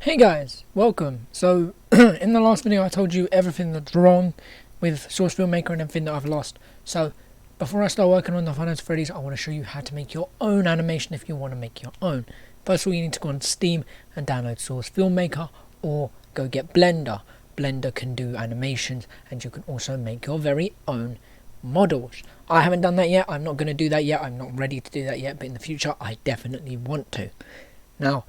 Hey guys, welcome. So, in the last video I told you everything that's wrong with Source Filmmaker and everything that I've lost. So, before I start working on the Finance Freddy's, I want to show you how to make your own animation if you want to make your own. First of all, you need to go on Steam and download Source Filmmaker or go get Blender. Blender can do animations and you can also make your very own models. I haven't done that yet. I'm not going to do that yet. I'm not ready to do that yet, but in the future I definitely want to. Now,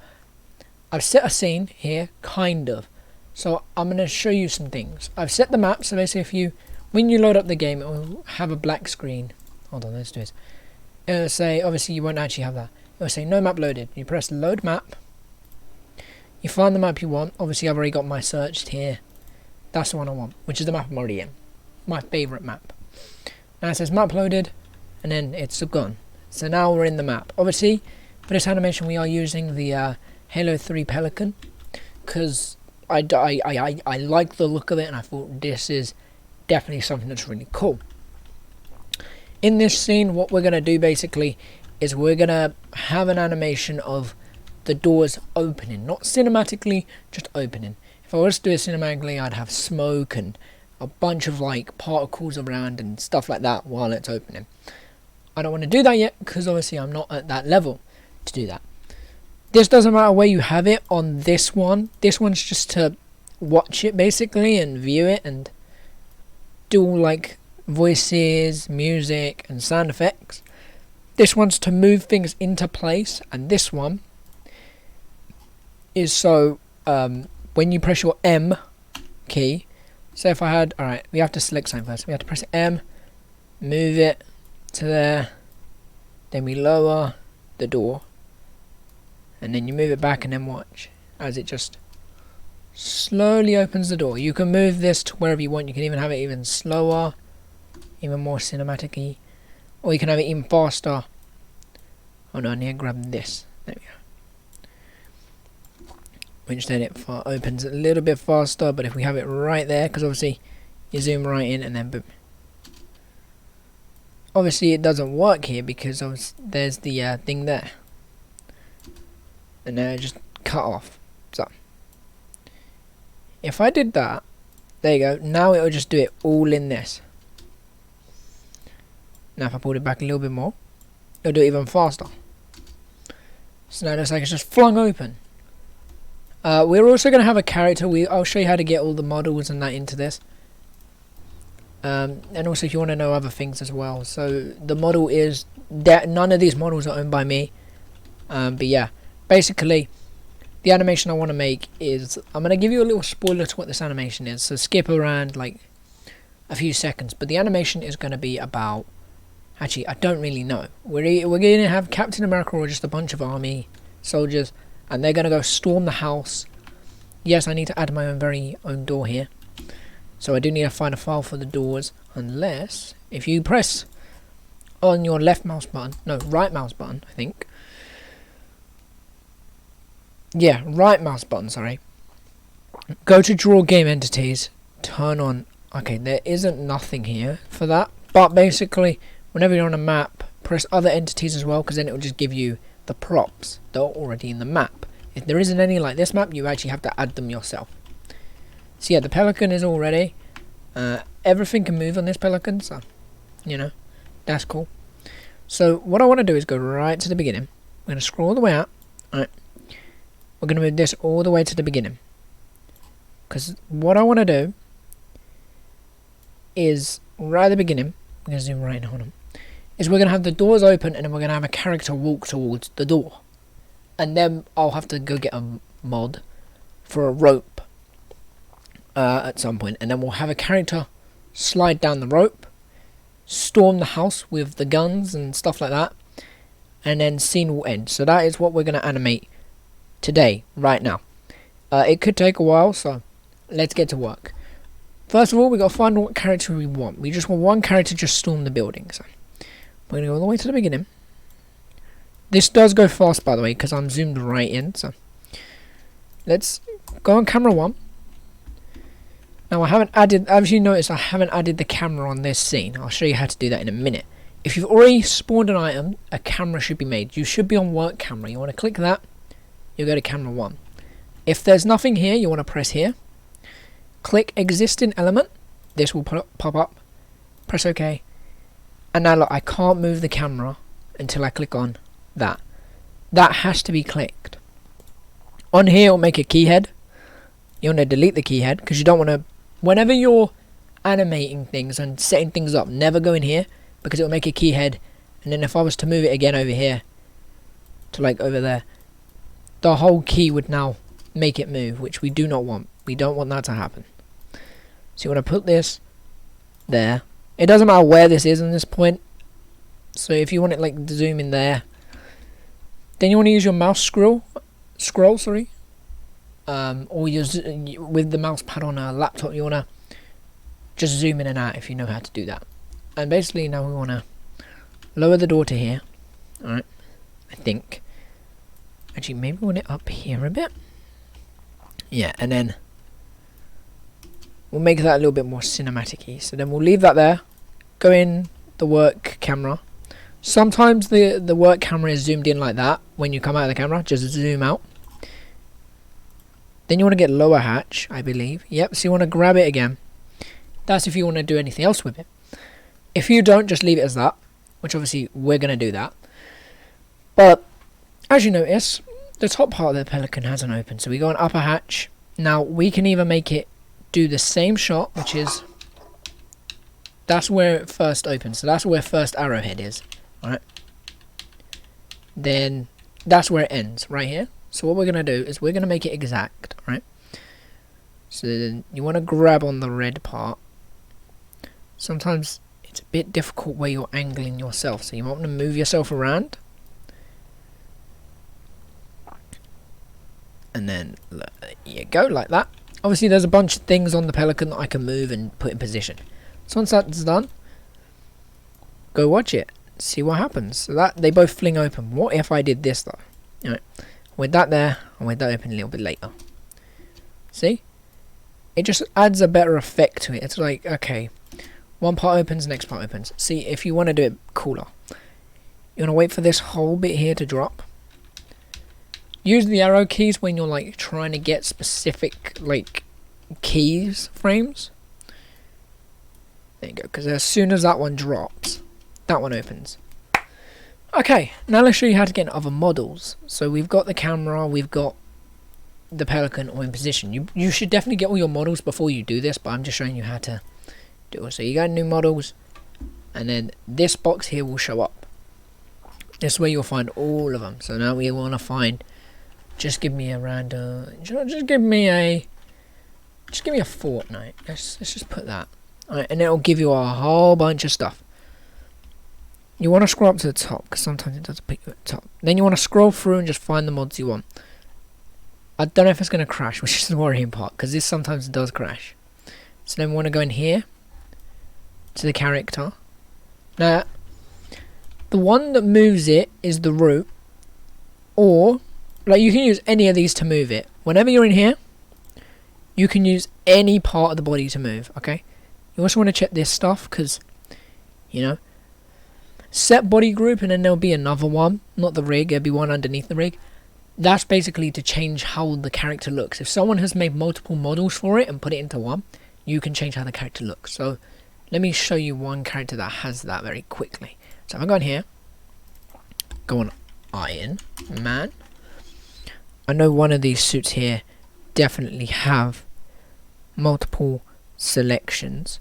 I've set a scene here, kind of. So I'm going to show you some things. I've set the map, so basically when you load up the game, it will have a black screen. Hold on, let's do this. It'll say, obviously you won't actually have that. It'll say no map loaded. You press load map. You find the map you want. Obviously I've already got my searched here. That's the one I want, which is the map I'm already in. My favourite map. Now it says map loaded, and then it's gone. So now we're in the map. Obviously, for this animation we are using the Halo 3 Pelican, because I like the look of it and I thought this is definitely something that's really cool. In this scene, what we're going to do basically is we're going to have an animation of the doors opening, not cinematically, just opening. If I was to do it cinematically, I'd have smoke and a bunch of like particles around and stuff like that while it's opening. I don't want to do that yet because obviously I'm not at that level to do that. This doesn't matter where you have it on this one. This one's just to watch it basically and view it and do like voices, music and sound effects. This one's to move things into place, and this one is so when you press your M key. So if I had, alright, we have to select something first. We have to press M, move it to there, then we lower the door. And then you move it back and then watch as it just slowly opens the door. You can move this to wherever you want. You can even have it even slower, even more cinematic-y, or you can have it even faster. Oh no, I need to grab this. There we go. Which then it opens a little bit faster, but if we have it right there, because obviously you zoom right in and then boom. Obviously it doesn't work here because there's the thing there. And now it just cut off. So if I did that, there you go. Now it will just do it all in this. Now if I pulled it back a little bit more, it'll do it even faster. So now it looks like it's just flung open. We're also going to have a character. I'll show you how to get all the models and that into this. And also if you want to know other things as well. So the model is that none of these models are owned by me. But yeah. Basically, the animation I want to make is, I'm going to give you a little spoiler to what this animation is, so skip around like a few seconds, but the animation is going to be about, actually I don't really know, we're going to have Captain America or just a bunch of army soldiers, and they're going to go storm the house. Yes, I need to add my own very own door here, so I do need to find a file for the doors, unless, if you press on your left mouse button, no, right mouse button, I think. Yeah, right mouse button, sorry. Go to draw game entities, turn on, okay, there isn't nothing here for that, but basically, whenever you're on a map, press other entities as well, because then it will just give you the props that are already in the map. If there isn't any like this map, you actually have to add them yourself. So yeah, the pelican is all ready. Everything can move on this pelican, so, you know, that's cool. So, what I want to do is go right to the beginning. I'm going to scroll all the way out, alright. We're going to move this all the way to the beginning. Because what I want to do is, right at the beginning, we're going to zoom right in on them, is we're going to have the doors open and then we're going to have a character walk towards the door. And then I'll have to go get a mod for a rope at some point. And then we'll have a character slide down the rope, storm the house with the guns and stuff like that. And then scene will end. So that is what we're going to animate today, right now. It could take a while, so let's get to work. First of all, we got to find what character we want. We just want one character to just storm the building. So we're going to go all the way to the beginning. This does go fast, by the way, because I'm zoomed right in. So let's go on camera 1. Now I haven't added, as you notice, I haven't added the camera on this scene. I'll show you how to do that in a minute. If you've already spawned an item, a camera should be made. You should be on work camera. You want to click that. You'll go to camera 1. If there's nothing here, you want to press here. Click existing element. This will pop up. Press OK. And now look, I can't move the camera until I click on that. That has to be clicked. On here, it'll make a key head. You want to delete the key head because you don't want to, whenever you're animating things and setting things up, never go in here because it'll make a key head. And then if I was to move it again over here to like over there, the whole key would now make it move, which we do not want. We don't want that to happen. So you want to put this there. It doesn't matter where this is in this point. So if you want it like to zoom in there, then you want to use your mouse scroll, sorry. Or use with the mouse pad on a laptop, you want to just zoom in and out if you know how to do that. And basically now we want to lower the door to here. Alright, I think. Actually, maybe we want it up here a bit. Yeah, and then we'll make that a little bit more cinematic-y. So then we'll leave that there. Go in the work camera. Sometimes the work camera is zoomed in like that. When you come out of the camera, just zoom out. Then you want to get lower hatch, I believe. Yep, so you want to grab it again. That's if you want to do anything else with it. If you don't, just leave it as that. Which obviously we're going to do that. But as you notice, the top part of the Pelican hasn't opened. So we go on upper hatch. Now we can either make it do the same shot, which is, that's where it first opens. So that's where first arrowhead is. Alright. Then that's where it ends, right here. So what we're going to do is we're going to make it exact, right? So then you want to grab on the red part. Sometimes it's a bit difficult where you're angling yourself, so you might want to move yourself around. And then there you go, like that. Obviously there's a bunch of things on the Pelican that I can move and put in position. So once that's done, go watch it, see what happens. So that they both fling open. What if I did this though? Alright, with that there, and with that open a little bit later. See? It just adds a better effect to it. It's like, okay, one part opens, next part opens. See, if you want to do it cooler, you want to wait for this whole bit here to drop. Use the arrow keys when you're like trying to get specific like keys frames. There you go, because as soon as that one drops, that one opens. Okay, now let's show you how to get in other models. So we've got the camera, we've got the Pelican all in position. You should definitely get all your models before you do this, but I'm just showing you how to do it. So you go new models, and then this box here will show up. This is where you'll find all of them. So now we want to find, just give me a random, just give me a Fortnite. Let's just put that. Alright, and it'll give you a whole bunch of stuff. You want to scroll up to the top, because sometimes it does pick you at the top. Then you want to scroll through and just find the mods you want. I don't know if it's going to crash, which is the worrying part, because this sometimes does crash. So then we want to go in here, to the character. Now, the one that moves it is the root, or, like, you can use any of these to move it. Whenever you're in here, you can use any part of the body to move, okay? You also want to check this stuff, because, you know, set body group, and then there'll be another one, not the rig, there'll be one underneath the rig. That's basically to change how the character looks. If someone has made multiple models for it and put it into one, you can change how the character looks. So let me show you one character that has that very quickly. So if I go in here, go on Iron Man. I know one of these suits here definitely have multiple selections.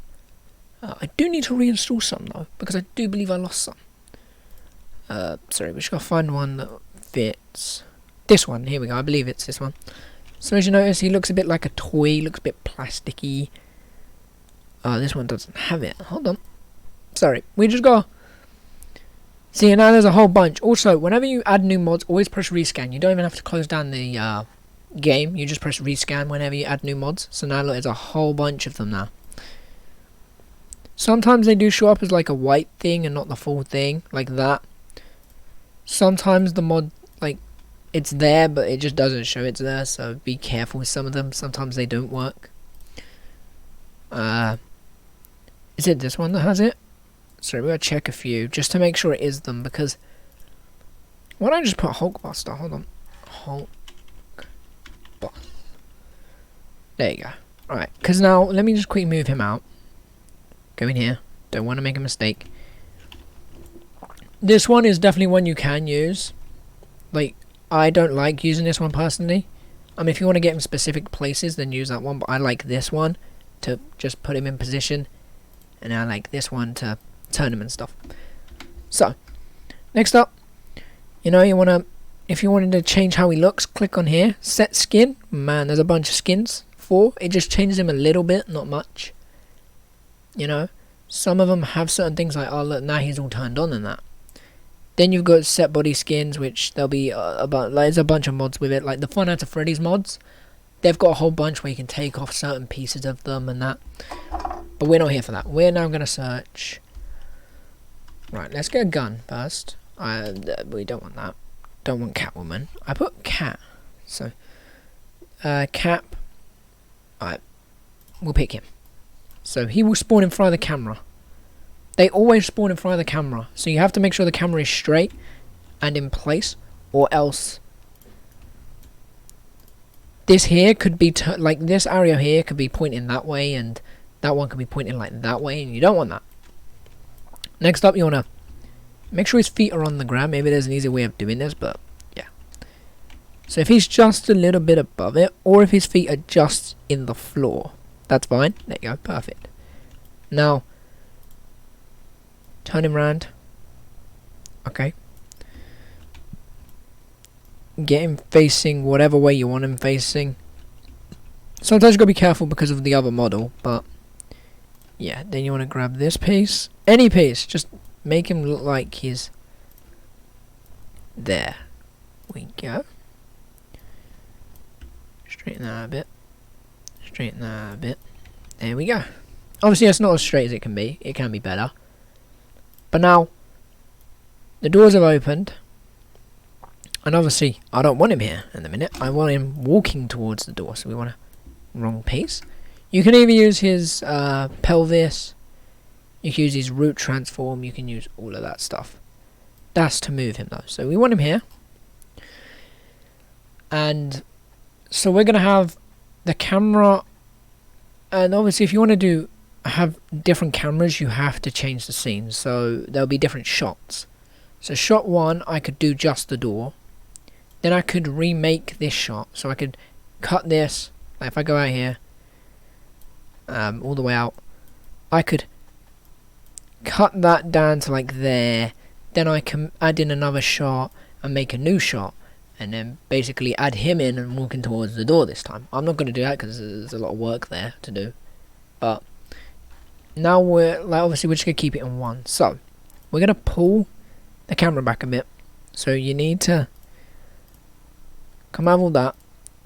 I do need to reinstall some though, because I do believe I lost some. Sorry, we just gotta find one that fits. This one, here we go, I believe it's this one. So as you notice, he looks a bit like a toy, looks a bit plasticky. This one doesn't have it. Hold on. Sorry, we just got. See, now there's a whole bunch. Also, whenever you add new mods, always press rescan. You don't even have to close down the game. You just press rescan whenever you add new mods. So now look, there's a whole bunch of them now. Sometimes they do show up as like a white thing and not the full thing, like that. Sometimes the mod, like, it's there, but it just doesn't show it's there, so be careful with some of them. Sometimes they don't work. Is it this one that has it? Sorry, we gotta check a few, just to make sure it is them, because... Why don't I just put Hulkbuster? Hold on. Hulkbuster. There you go. Alright, because now, let me just quickly move him out. Go in here. Don't want to make a mistake. This one is definitely one you can use. Like, I don't like using this one personally. I mean, if you want to get in specific places, then use that one. But I like this one to just put him in position. And I like this one to turn him and stuff. So, next up, you know, you want to, if you wanted to change how he looks, click on here. Set skin. Man, there's a bunch of skins. 4. It just changes him a little bit, not much. You know, some of them have certain things like, oh look, now he's all turned on and that. Then you've got set body skins, which there'll be there's a bunch of mods with it, like the Fun Nights at Freddy's mods. They've got a whole bunch where you can take off certain pieces of them and that. But we're not here for that. We're now going to search. Right, let's get a gun first. We don't want that. Don't want Catwoman. I put cat. So, Cap. Alright, we'll pick him. So he will spawn in front of the camera. They always spawn in front of the camera. So you have to make sure the camera is straight and in place, or else this here could be like this area here could be pointing that way, and that one could be pointing like that way, and you don't want that. Next up, you want to make sure his feet are on the ground. Maybe there's an easy way of doing this, but yeah. So if he's just a little bit above it, or if his feet are just in the floor, that's fine. There you go, perfect. Now, turn him round. Okay. Get him facing whatever way you want him facing. Sometimes you gotta be careful because of the other model, but yeah, then you want to grab this piece. Any piece, just make him look like he's there. We go. Straighten that a bit. Straighten that a bit. There we go. Obviously it's not as straight as it can be. It can be better. But now, the doors have opened. And obviously, I don't want him here in a minute. I want him walking towards the door. So we want a wrong piece. You can either use his pelvis. You can use his root transform. You can use all of that stuff. That's to move him though. So we want him here. And so we're going to have the camera. And obviously if you want to have different cameras, you have to change the scene. So there'll be different shots. So shot 1, I could do just the door. Then I could remake this shot. So I could cut this. Like if I go out here, all the way out, I could cut that down to like there. Then I can add in another shot and make a new shot. And then basically add him in and walking towards the door this time. I'm not going to do that because there's a lot of work there to do. But now we're, like, obviously we're just going to keep it in 1. So, we're going to pull the camera back a bit. So you need to come have all that.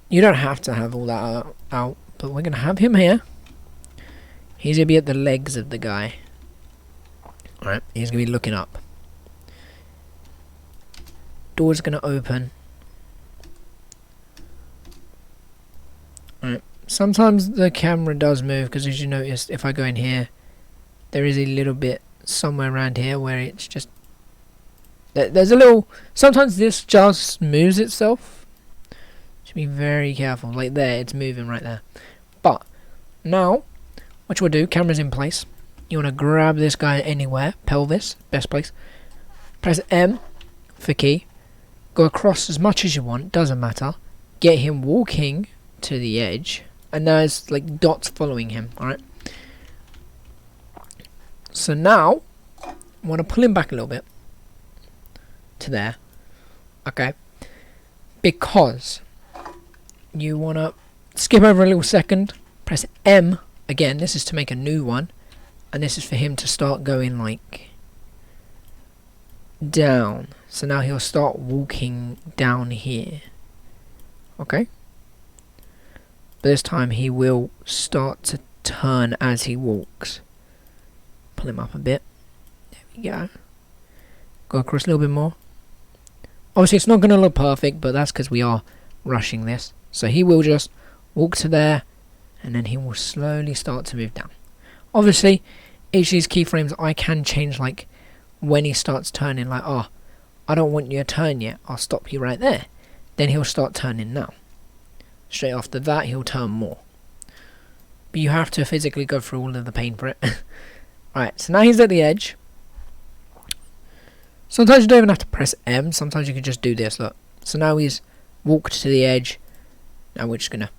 You don't have to have all that out. But we're going to have him here. He's going to be at the legs of the guy. Alright, he's going to be looking up. Door's going to open. Alright, sometimes the camera does move because as you notice, if I go in here, there is a little bit somewhere around here where it's just, there's a little, sometimes this just moves itself. Should be very careful, like there, it's moving right there. But, now, what you will do, camera's in place, you want to grab this guy anywhere, pelvis, best place, press M for key, go across as much as you want, doesn't matter, get him walking to the edge, and there's like dots following him. Alright, so now I want to pull him back a little bit to there. Okay, because you want to skip over a little second, press M again. This is to make a new one, and this is for him to start going like down. So now he'll start walking down here. Okay, but this time he will start to turn as he walks. Pull him up a bit. There we go. Go across a little bit more. Obviously it's not going to look perfect, but that's because we are rushing this. So he will just walk to there, and then he will slowly start to move down. Obviously, each of these keyframes I can change, like when he starts turning, like, oh, I don't want you to turn yet, I'll stop you right there. Then he'll start turning now. Straight after that, he'll turn more. but you have to physically go through all of the pain for it. Alright, so now he's at the edge. Sometimes you don't even have to press M, sometimes you can just do this, look. So now he's walked to the edge. Now we're just gonna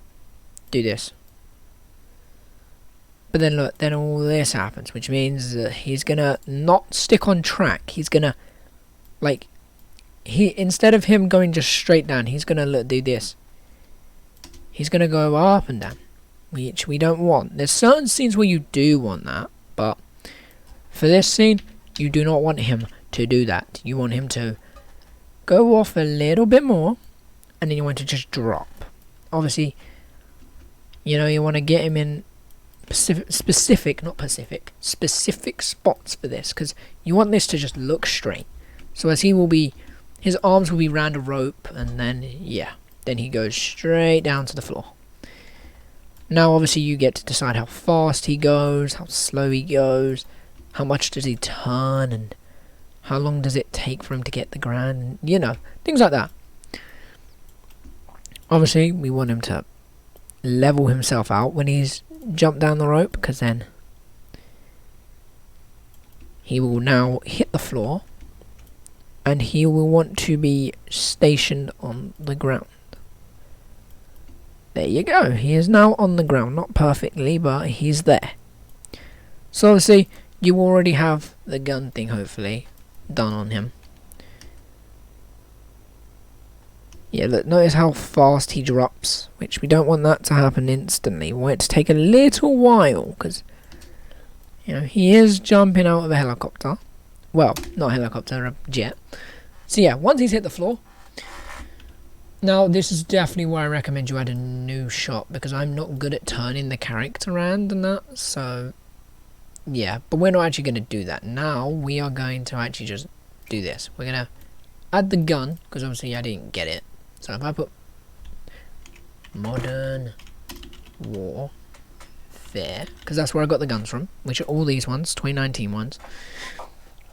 do this. But then look, then all this happens, which means that he's gonna not stick on track. He's gonna, like, instead of him going just straight down, he's gonna do this. He's gonna go up and down, which we don't want. There's certain scenes where you do want that, but for this scene, you do not want him to do that. You want him to go off a little bit more, and then you want to just drop. Obviously, you know, you want to get him in specific spots for this, because you want this to just look straight. So as his arms will be round a rope, and then, yeah, then he goes straight down to the floor. Now obviously you get to decide how fast he goes, how slow he goes, how much does he turn, and how long does it take for him to get the ground, you know, things like that. Obviously we want him to level himself out when he's jumped down the rope, because then he will now hit the floor and he will want to be stationed on the ground. There you go, he is now on the ground, not perfectly, but he's there. So obviously you already have the gun thing hopefully done on him. Yeah, look, notice how fast he drops, which we don't want that to happen instantly. We want it to take a little while, because, you know, he is jumping out of a helicopter. Well, not a helicopter, a jet. So yeah, once he's hit the floor. Now, this is definitely where I recommend you add a new shot, because I'm not good at turning the character around and that, so yeah. But we're not actually going to do that. Now, we are going to actually just do this. We're going to add the gun, because obviously I didn't get it. So if I put Modern Warfare, because that's where I got the guns from, which are all these ones, 2019 ones.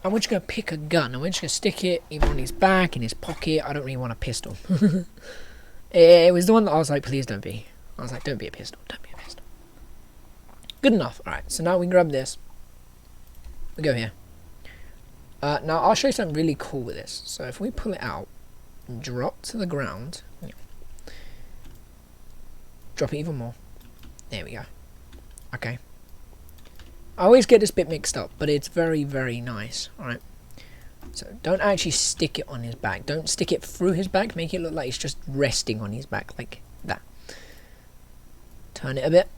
And we're just going to pick a gun, and we're just going to stick it either on his back, in his pocket. I don't really want a pistol. It was the one that I was like, please don't be. I was like, don't be a pistol, don't be a pistol. Good enough. Alright, so now we grab this. We go here. Now I'll show you something really cool with this. So if we pull it out, drop to the ground, drop it even more, there we go. Okay, I always get this bit mixed up, but it's very, very nice. Alright, so don't actually stick it on his back, don't stick it through his back, make it look like it's just resting on his back, like that. Turn it a bit,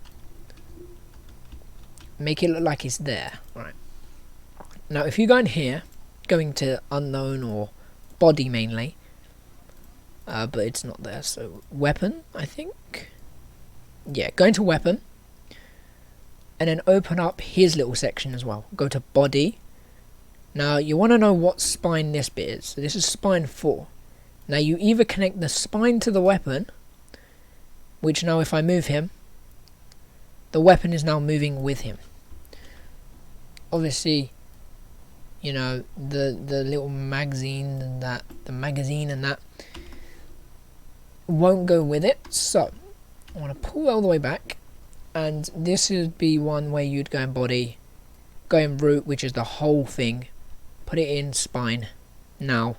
make it look like it's there. Alright, now if you go in here, going to unknown or body mainly, but it's not there, so weapon, I think. Yeah, go into weapon, and then open up his little section as well. Go to body. Now you want to know what spine this bit is. So this is spine 4. Now you either connect the spine to the weapon, which now if I move him, the weapon is now moving with him. Obviously, you know, the little magazine and that, won't go with it, so I want to pull all the way back, and this would be one way you'd go in body, go in root, which is the whole thing, put it in spine. Now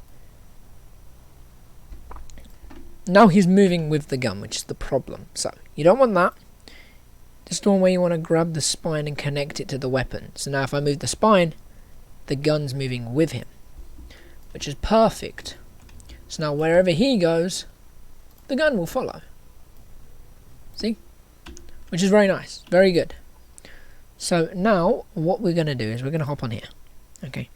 he's moving with the gun, which is the problem, so you don't want that. This is the one where you want to grab the spine and connect it to the weapon. So now if I move the spine, the gun's moving with him, which is perfect. So now wherever he goes, the gun will follow. See? Which is very nice. Very good. So now what we're going to do is we're going to hop on here. Okay.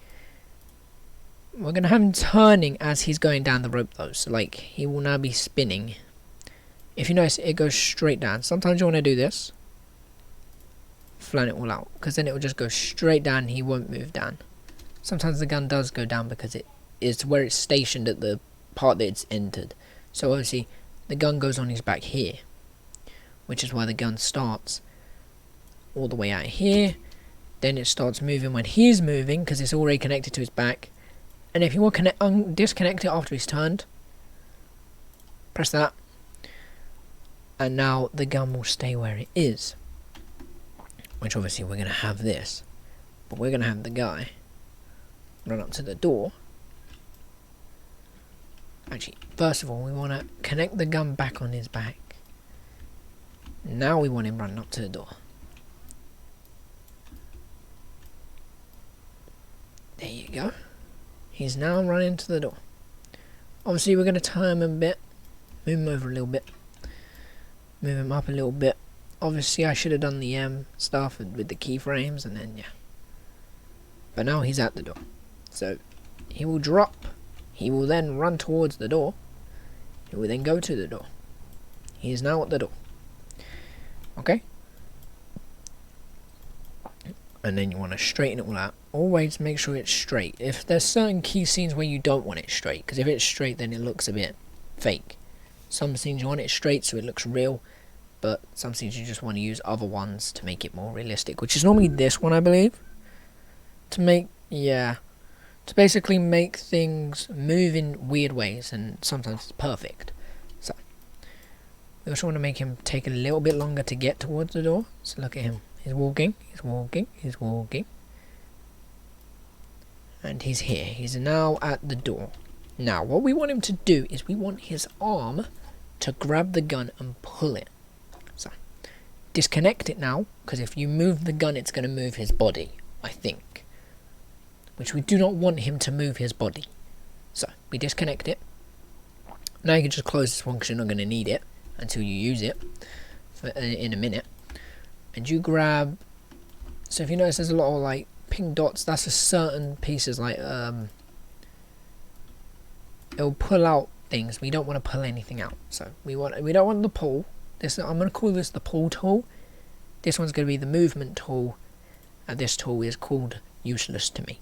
We're going to have him turning as he's going down the rope though. So like he will now be spinning. If you notice, it goes straight down. Sometimes you want to do this. Flatten it all out. Because then it will just go straight down and he won't move down. Sometimes the gun does go down because it is where it's stationed at the part that it's entered. So obviously the gun goes on his back here, which is why the gun starts all the way out here. Then it starts moving when he's moving because it's already connected to his back. And if you want to disconnect it after he's turned, press that, and now the gun will stay where it is. which obviously we're going to have this, but we're going to have the guy run up to the door. Actually, first of all, we want to connect the gun back on his back. Now we want him running up to the door. There you go. He's now running to the door. Obviously, we're going to turn him a bit. Move him over a little bit. Move him up a little bit. Obviously, I should have done the stuff with the keyframes, and then, yeah. But now he's at the door. So, he will drop. He will then run towards the door. He will then go to the door. He is now at the door. Okay? And then you want to straighten it all out. Always make sure it's straight. If there's certain key scenes where you don't want it straight, because if it's straight then it looks a bit fake. Some scenes you want it straight so it looks real, but some scenes you just want to use other ones to make it more realistic, which is normally this one, I believe. To basically make things move in weird ways, and sometimes it's perfect. So we also want to make him take a little bit longer to get towards the door. So look at him. He's walking, he's walking, he's walking. And he's here. He's now at the door. Now, what we want him to do is we want his arm to grab the gun and pull it. So, disconnect it now, because if you move the gun, it's going to move his body, I think. Which we do not want him to move his body. So, we disconnect it. Now you can just close this one because you're not going to need it until you use it in a minute. And you grab, so if you notice there's a lot of like pink dots, that's a certain pieces like it'll pull out things. We don't want to pull anything out. So we don't want the pull. I'm going to call this the pull tool. This one's going to be the movement tool, and this tool is called useless to me.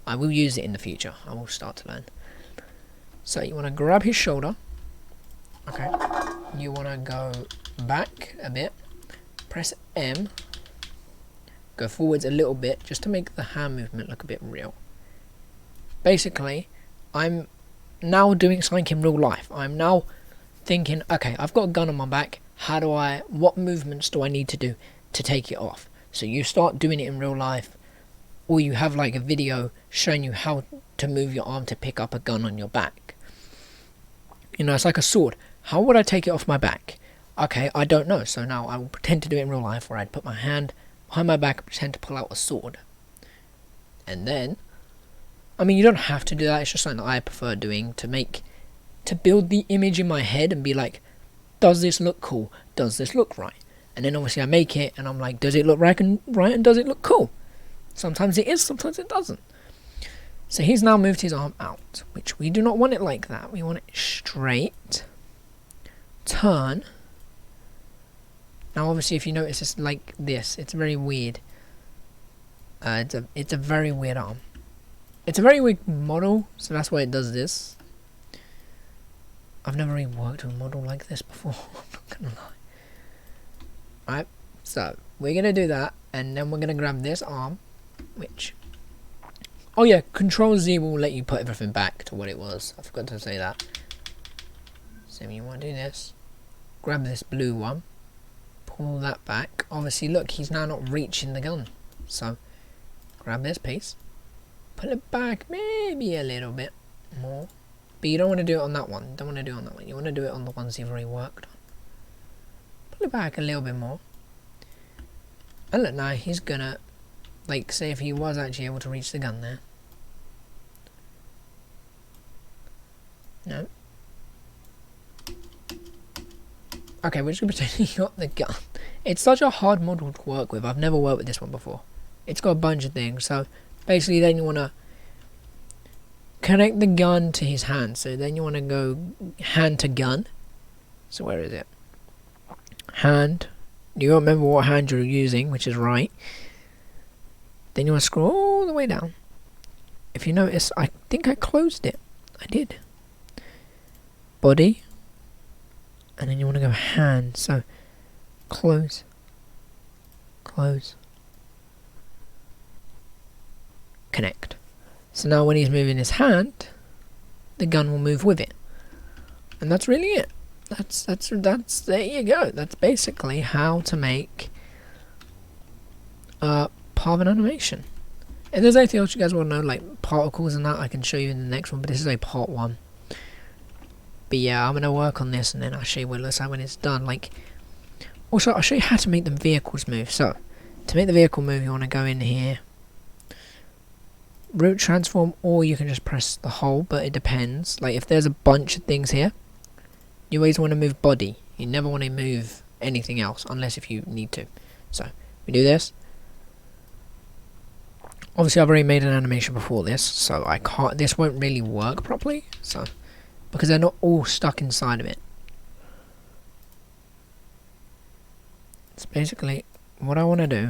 I will use it in the future. I will start to learn. So you want to grab his shoulder. Okay. You want to go back a bit. Press M, go forwards a little bit just to make the hand movement look a bit real. Basically, I'm now doing something in real life. I'm now thinking, okay, I've got a gun on my back. What movements do I need to do to take it off? So you start doing it in real life, or you have like a video showing you how to move your arm to pick up a gun on your back. You know, it's like a sword. How would I take it off my back? Okay, I don't know, so now I will pretend to do it in real life, where I'd put my hand behind my back and pretend to pull out a sword. And then, I mean, you don't have to do that, it's just something that I prefer doing to build the image in my head and be like, does this look cool? Does this look right? And then obviously I make it and I'm like, does it look right and does it look cool? Sometimes it is, sometimes it doesn't. So he's now moved his arm out, which we do not want it like that. We want it straight, turn. Now obviously if you notice it's like this, it's very weird. It's a very weird arm. It's a very weird model, so that's why it does this. I've never really worked with a model like this before, I'm not gonna lie. Alright, so we're gonna do that, and then we're gonna grab this arm, which... Oh yeah, Control Z will let you put everything back to what it was. I forgot to say that. So you want to do this. Grab this blue one. Pull that back. Obviously, look, he's now not reaching the gun. So, grab this piece. Pull it back maybe a little bit more. But you don't want to do it on that one. You want to do it on the ones you've already worked on. Pull it back a little bit more. And look, now he's gonna, like, say if he was actually able to reach the gun there. No. Okay, we're just going to pretend he got the gun. It's such a hard model to work with. I've never worked with this one before. It's got a bunch of things. So, basically then you want to connect the gun to his hand. So then you want to go hand to gun. So where is it? Hand. You don't remember what hand you're using, which is right. Then you want to scroll all the way down. If you notice, I think I closed it. I did. Body. And then you want to go hand. So close. Close. Connect. So now when he's moving his hand, the gun will move with it. And that's really it. That's there you go. That's basically how to make part of an animation. If there's anything else you guys want to know, like particles and that, I can show you in the next one, but this is a part 1. But yeah, I'm going to work on this and then I'll show you what it looks like when it's done. Like, also, I'll show you how to make the vehicles move. So, to make the vehicle move, you want to go in here, root transform, or you can just press the hole, but it depends. Like, if there's a bunch of things here, you always want to move body. You never want to move anything else, unless if you need to. So, we do this. Obviously, I've already made an animation before this, so I can't. This won't really work properly, so because they're not all stuck inside of it. It's basically what I want to do.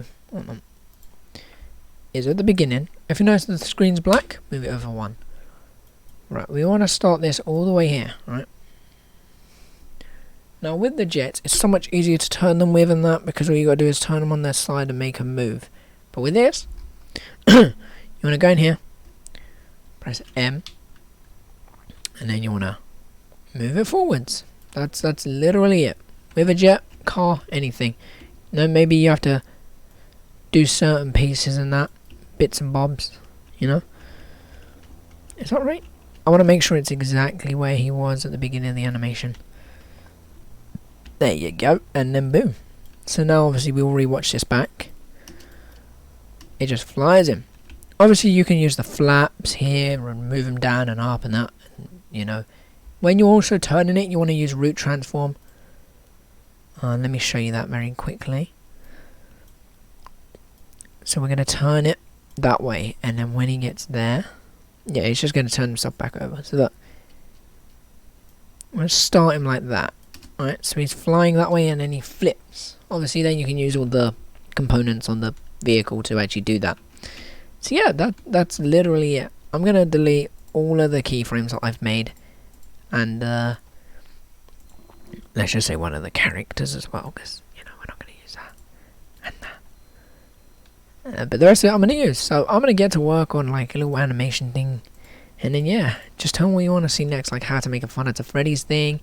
Is at the beginning, if you notice that the screen's black, move it over 1. Right, we want to start this all the way here, right? Now with the jets, it's so much easier to turn them with and that, because all you got to do is turn them on their side and make them move. But with this, you want to go in here, press M, and then you want to move it forwards. That's literally it. With a jet, car, anything. You know, maybe you have to do certain pieces and that, bits and bobs, you know. It's not right. I want to make sure it's exactly where he was at the beginning of the animation. There you go, and then boom. So now obviously we'll rewatch this back. It just flies in. Obviously you can use the flaps here and move them down and up and that, you know. When you're also turning it, you want to use root transform. Let me show you that very quickly. So we're going to turn it that way, and then when he gets there, yeah, he's just going to turn himself back over. So that, I'm going to start him like that. Alright, so he's flying that way and then he flips. Obviously then you can use all the components on the vehicle to actually do that. So yeah, that's literally it. I'm going to delete all of the keyframes that I've made. And let's just say one of the characters as well, because, you know, we're not going to use that. And that. But the rest of it I'm going to use. So I'm going to get to work on like a little animation thing. And then yeah, just tell me what you want to see next. Like how to make a Fun at Freddy's thing.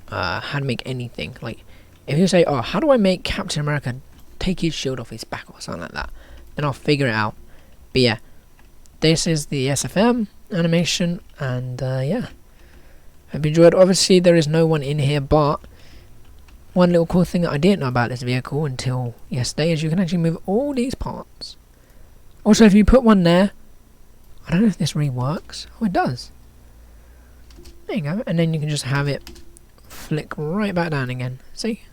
How to make anything. Like if you say, oh, how do I make Captain America take his shield off his back or something like that, then I'll figure it out. But yeah, this is the SFM animation, and yeah, hope you enjoyed. Obviously there is no one in here, but one little cool thing that I didn't know about this vehicle until yesterday is you can actually move all these parts. Also, if you put one there, I don't know if this really works. Oh, it does. There you go, and then you can just have it flick right back down again. See?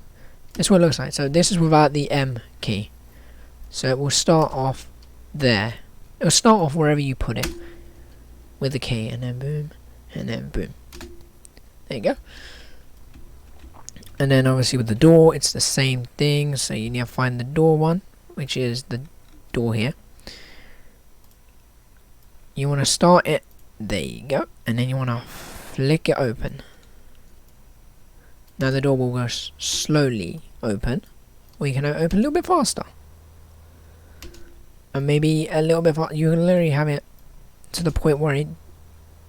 This is what it looks like. So this is without the M key. So it will start off there. It will start off wherever you put it with the key, and then boom, and then boom. There you go. And then obviously with the door, it's the same thing. So you need to find the door one, which is the door here. You want to start it. There you go. And then you want to flick it open. Now the door will go slowly open, or you can open a little bit faster, and maybe a little bit faster. You can literally have it to the point where it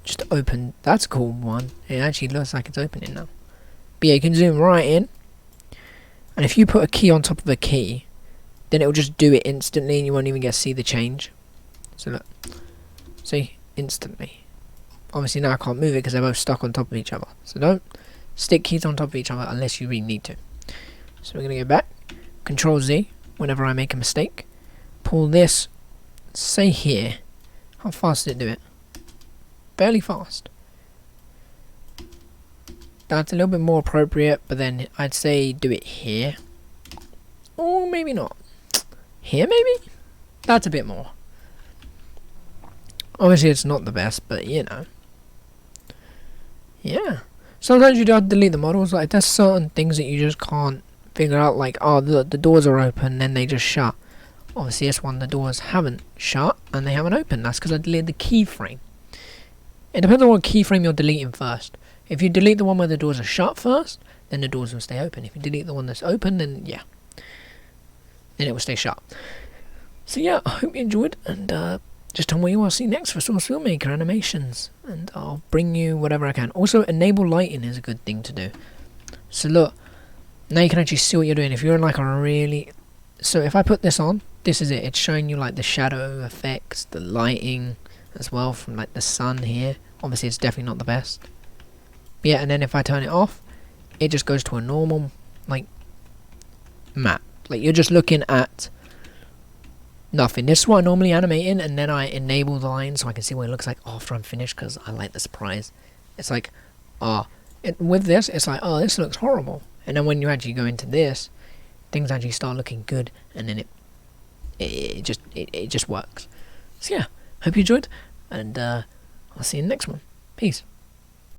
just opened. That's a cool one. It actually looks like it's opening now. But yeah, you can zoom right in, and if you put a key on top of a key, then it will just do it instantly, and you won't even get to see the change. So look, see, instantly. Obviously now I can't move it because they're both stuck on top of each other. So don't stick keys on top of each other unless you really need to. So we're going to go back, Control Z whenever I make a mistake, pull this, say here. How fast did it do it? Fairly fast. That's a little bit more appropriate, but then I'd say do it here, or maybe not. Here maybe? That's a bit more. Obviously it's not the best, but you know. Yeah. Sometimes you do have to delete the models. Like there's certain things that you just can't figure out. Like, oh, the doors are open, then they just shut. Obviously, this one the doors haven't shut and they haven't opened. That's because I deleted the keyframe. It depends on what keyframe you're deleting first. If you delete the one where the doors are shut first, then the doors will stay open. If you delete the one that's open, then yeah, then it will stay shut. So yeah, I hope you enjoyed, and just tell me what you want to see next for Source Filmmaker animations, and I'll bring you whatever I can. Also, enable lighting is a good thing to do. So look, now you can actually see what you're doing. If you're in like a really So if I put this on, this is it. It's showing you like the shadow effects, the lighting as well from like the sun here. Obviously it's definitely not the best. Yeah, and then if I turn it off, it just goes to a normal like map. Like you're just looking at nothing. This is what I normally animate in, and then I enable the line so I can see what it looks like after I'm finished, because I like the surprise. It's like, with this, it's like, oh, this looks horrible. And then when you actually go into this, things actually start looking good, and then it just works. So yeah, hope you enjoyed, and I'll see you in the next one. Peace.